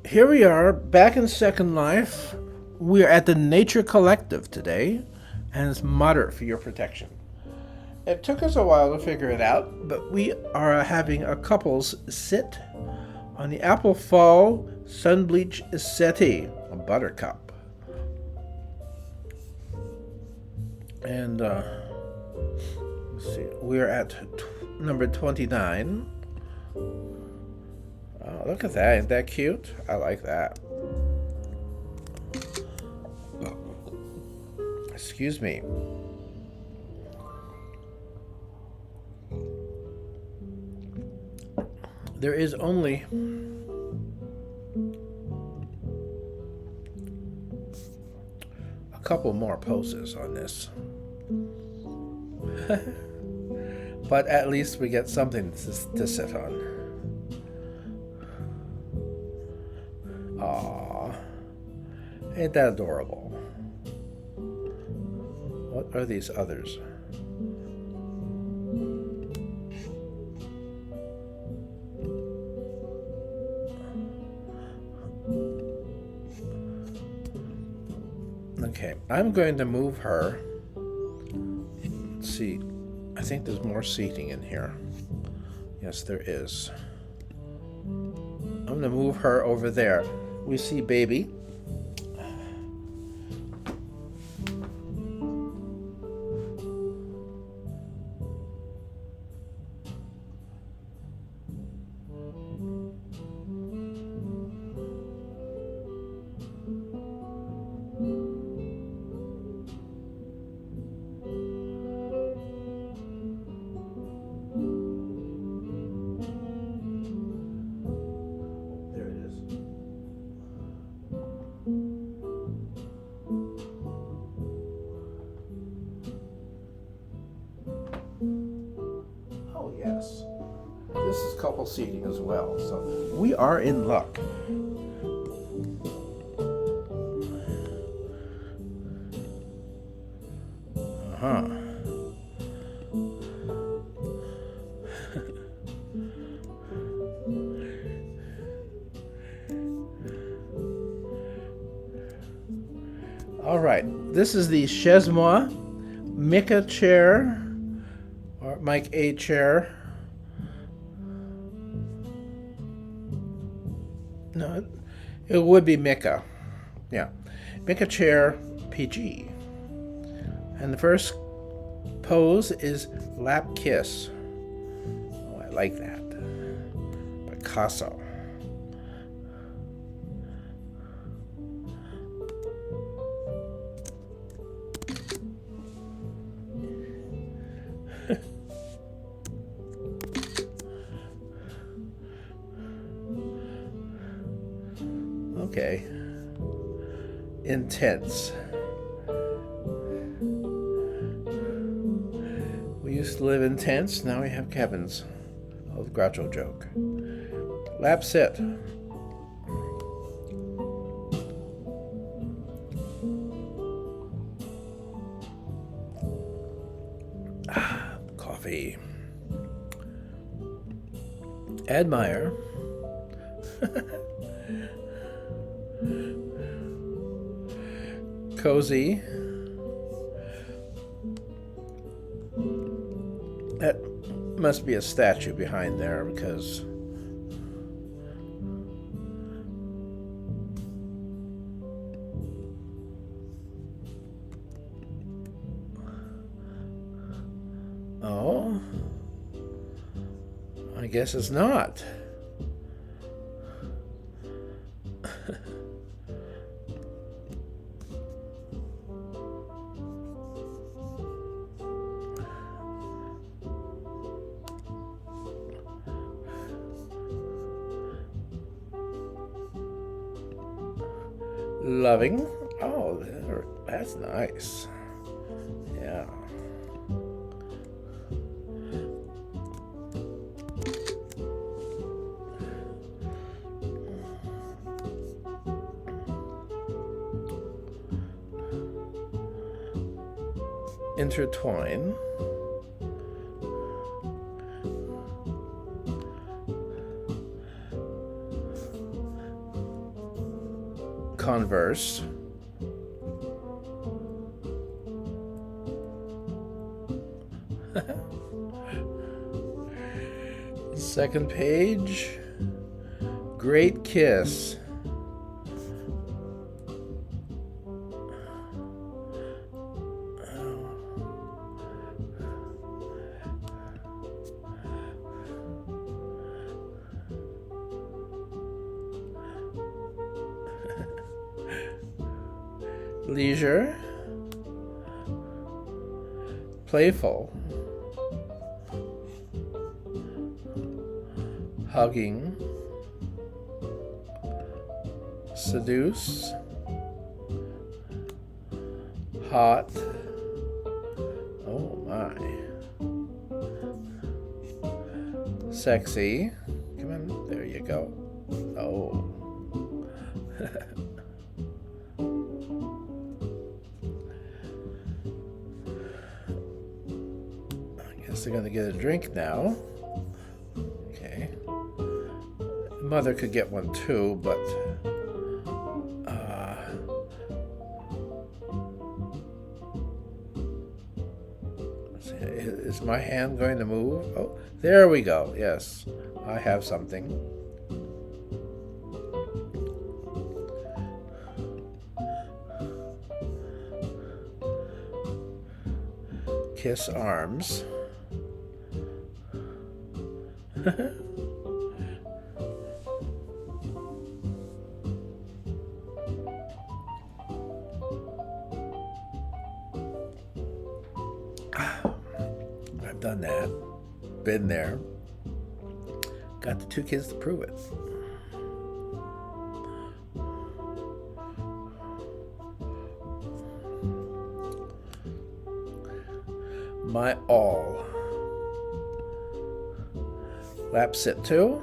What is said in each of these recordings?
Here we are back in Second Life. We're at the Nature Collective today, and it's moderate for your protection. It took us a while to figure it out, but we are having a couples sit on the Apple Fall Sunbleach Settee, a buttercup. And let's see, we're at number 29. Oh, look at that. Isn't that cute? I like that. Excuse me. There is only a couple more poses on this. But at least we get something to sit on. Aww. Ain't that adorable? What are these others? Okay, I'm going to move her. Let's see. I think there's more seating in here. Yes, there is. I'm going to move her over there. We see baby. Oh, yes. This is couple seating as well, so we are in luck. Uh-huh. All right, this is the Chesmois Mika chair, or Mike A chair. No, it would be Mika. Yeah, Mika chair PG. And the first pose is lap kiss. Oh, I like that. Picasso. Okay. Intense. We used to live in tents, now we have cabins. Oh, the Groucho joke. Lap sit. Coffee. Admire. Cozy. That must be a statue behind there because oh, I guess it's not. Loving. Oh, that's nice. Yeah. Intertwine. Converse. Second page, Great Kiss. Leisure, Playful, Hugging, Seduce, Hot, oh my, Sexy, come on, there you go, oh. They're going to get a drink now. Okay. Mother could get one too, but is my hand going to move? Oh, there we go. Yes, I have something. Kiss arms. I've done that. Been there. Got the two kids to prove it. My all. Lap sit 2.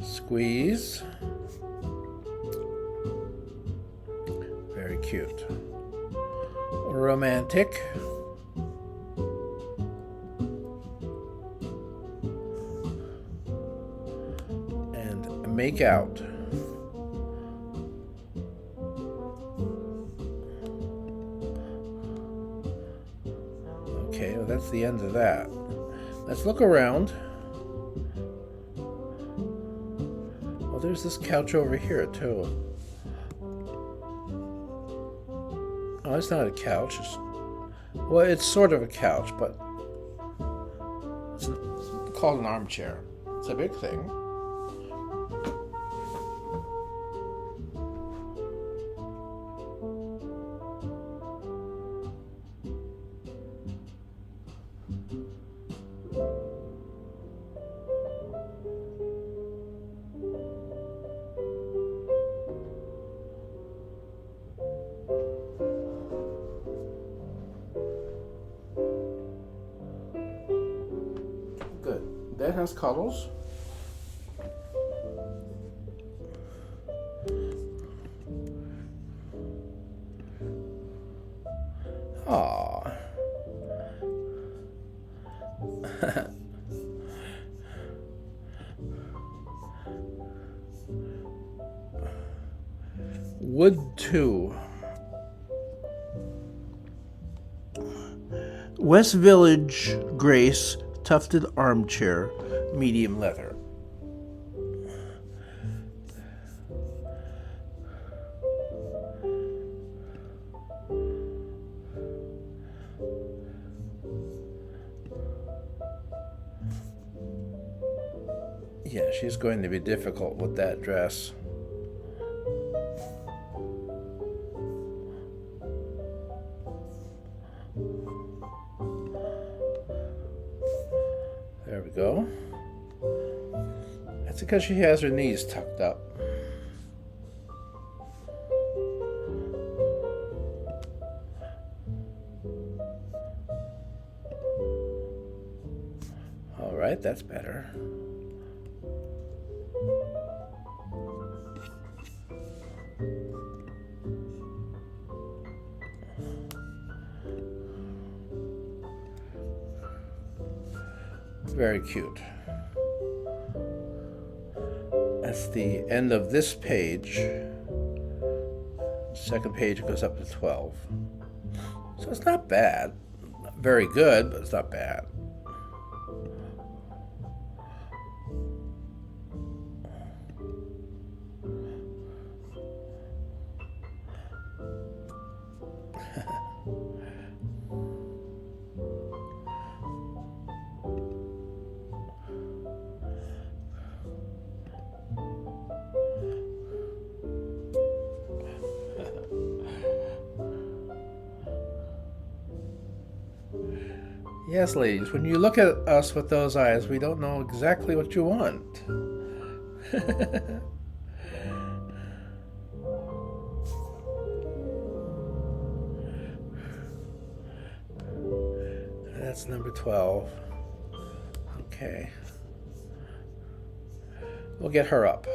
Squeeze. Very cute. Romantic. And make out. Okay, well, that's the end of that. Let's look around. Oh, there's this couch over here, too. Oh, it's not a couch. Well, it's sort of a couch, but it's called an armchair. It's a big thing. That has cuddles. Aww. Wood 2. West Village Grace tufted armchair, medium leather. Yeah, she's going to be difficult with that dress. There we go. That's because she has her knees tucked up. All right, that's better. Very cute. That's the end of this page. Second page goes up to 12. So it's not bad. Not very good, but it's not bad. Yes, ladies, when you look at us with those eyes, we don't know exactly what you want. That's number 12. Okay. We'll get her up.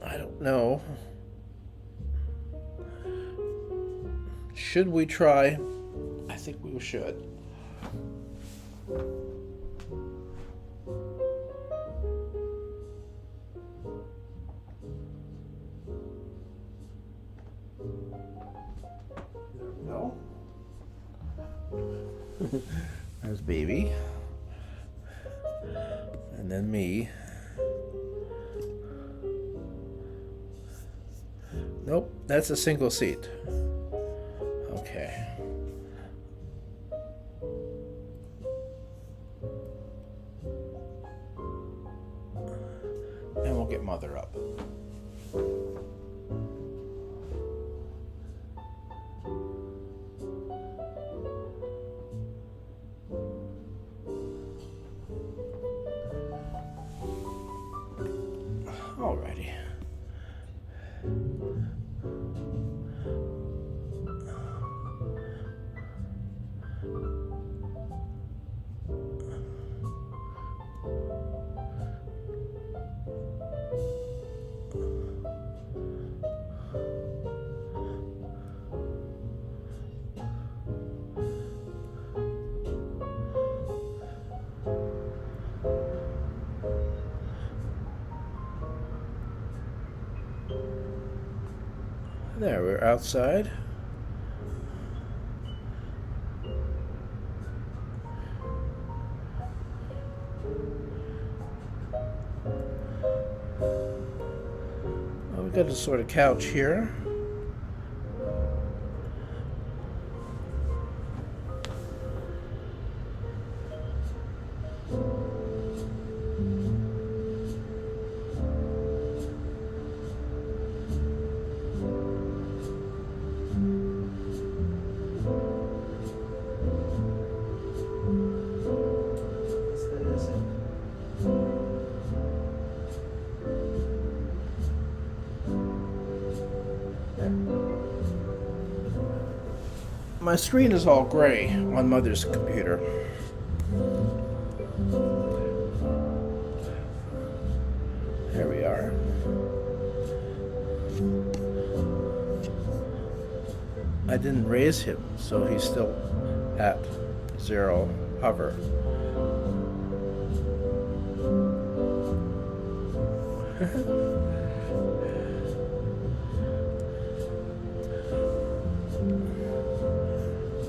I don't know. Should we try? I think we should. There we go. There's baby. And then me. Nope, that's a single seat. Okay. And we'll get mother up. Alrighty. There, we're outside. Well, we've got a sort of couch here. My screen is all gray on Mother's computer. There we are. I didn't raise him, so he's still at 0 hover.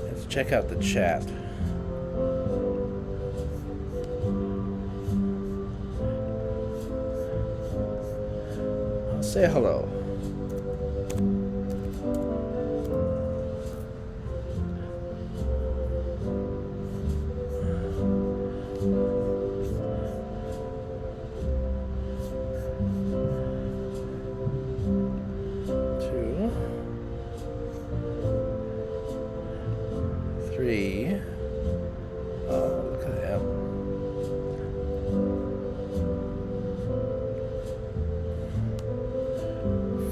Let's check out the chat. Say hello. Look at that.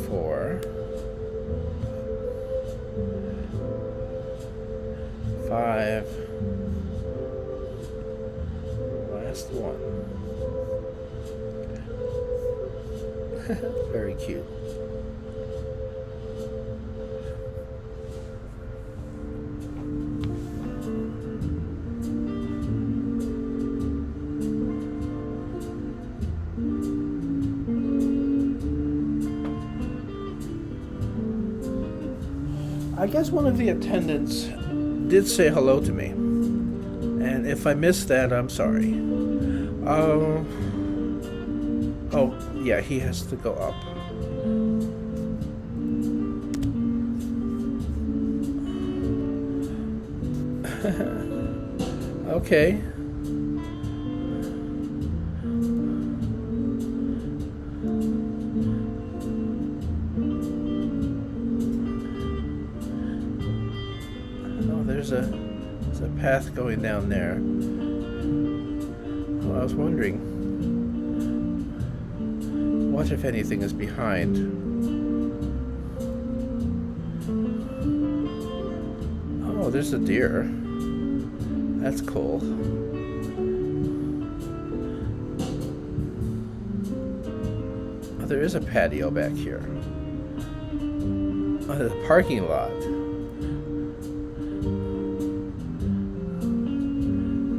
4, 5, last one. Very cute. I guess one of the attendants did say hello to me. And if I missed that, I'm sorry. Oh, yeah, he has to go up. Okay. Oh, there's a path going down there. Oh, I was wondering, what if anything is behind? Oh, there's a deer. That's cool. Oh, there is a patio back here. Oh, there's a parking lot.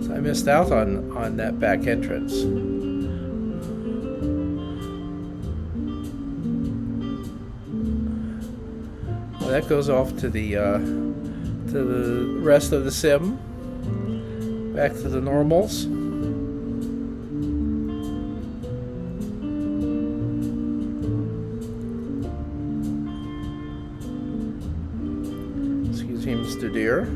So I missed out on that back entrance. Well, that goes off to the rest of the sim. Back to the normals. Excuse me, Mr. Deer.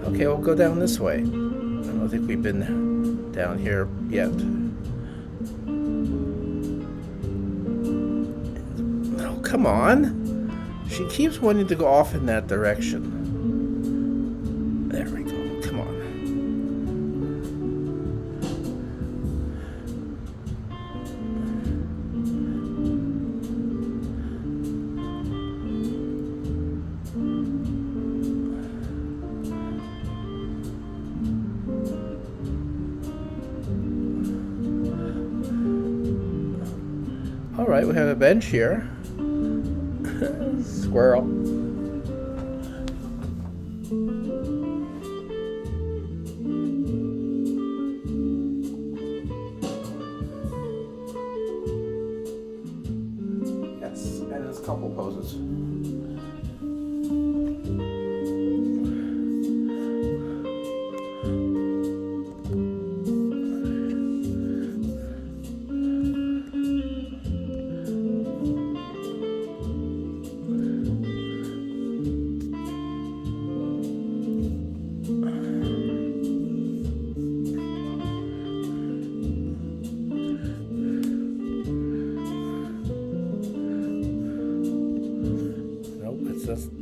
Okay, we'll go down this way. I don't think we've been down here yet. Oh, come on. She keeps wanting to go off in that direction. There we go. Come on. All right, we have a bench here. Squirrel. Yes, and there's a couple poses.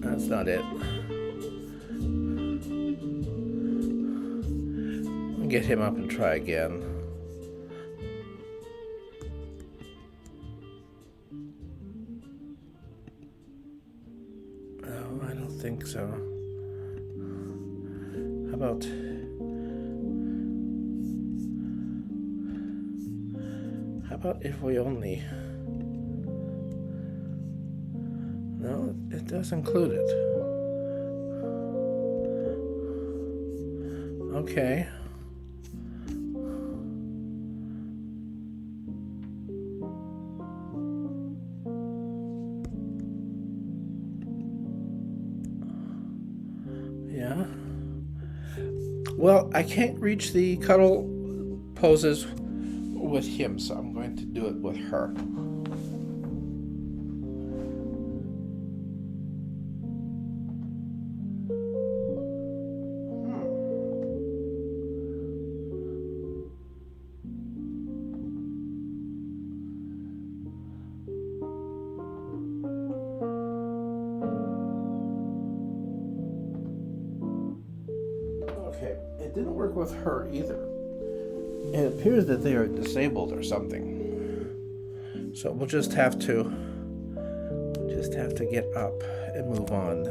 That's not it. I'll get him up and try again. No, I don't think so. How about if we only... No, it does include it. Okay. Yeah. Well, I can't reach the cuddle poses with him, so I'm going to do it with her. Okay, it didn't work with her either. It appears that they are disabled or something. So we'll just have to get up and move on.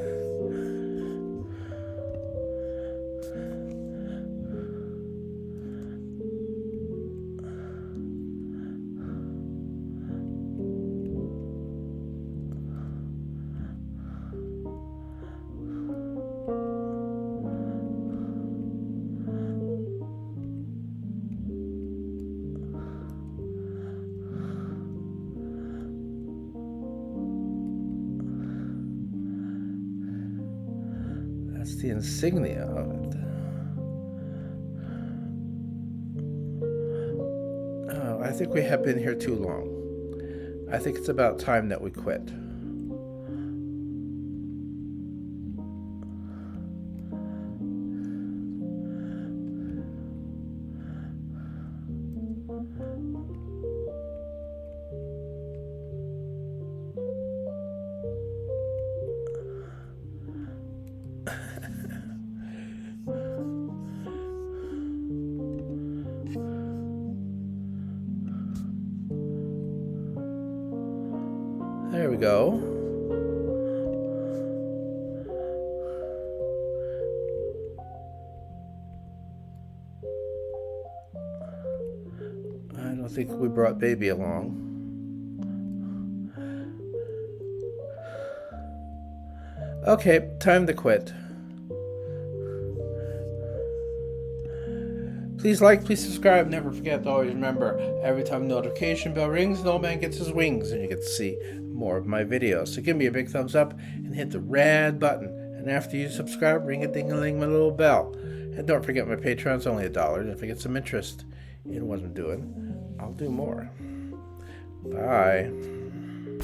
That's the insignia of it. Oh, I think we have been here too long. I think it's about time that we quit. There we go. I don't think we brought baby along. Okay, time to quit. Please like, please subscribe. Never forget to always remember, every time the notification bell rings, the old man gets his wings and you get to see more of my videos. So give me a big thumbs up and hit the red button. And after you subscribe, ring a ding-a-ling my little bell. And don't forget my Patreon's only $1. And if I get some interest in what I'm doing, I'll do more. Bye.